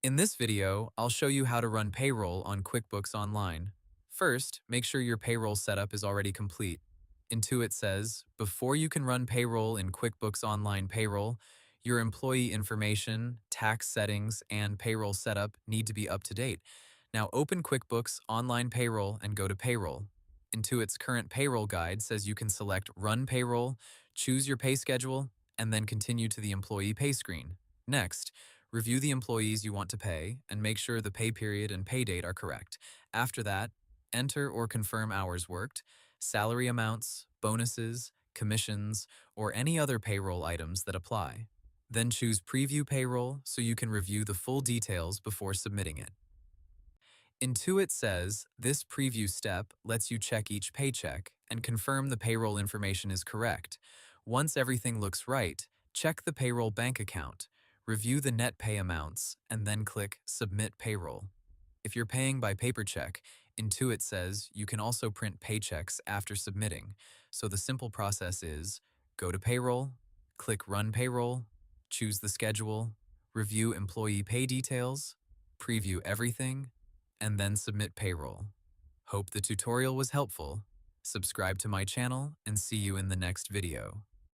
In this video, I'll show you how to run payroll on QuickBooks Online. First, make sure your payroll setup is already complete. Intuit says, before you can run payroll in QuickBooks Online Payroll, your employee information, tax settings, and payroll setup need to be up to date. Now open QuickBooks Online Payroll and go to Payroll. Intuit's current payroll guide says you can select Run Payroll, choose your pay schedule, and then continue to the employee pay screen. Next, review the employees you want to pay and make sure the pay period and pay date are correct. After that, enter or confirm hours worked, salary amounts, bonuses, commissions, or any other payroll items that apply. Then choose Preview Payroll so you can review the full details before submitting it. Intuit says this preview step lets you check each paycheck and confirm the payroll information is correct. Once everything looks right, check the payroll bank account, review the net pay amounts, and then click Submit Payroll. If you're paying by paper check, Intuit says you can also print paychecks after submitting. So the simple process is go to Payroll, click Run Payroll, choose the schedule, review employee pay details, preview everything, and then submit payroll. Hope the tutorial was helpful. Subscribe to my channel and see you in the next video.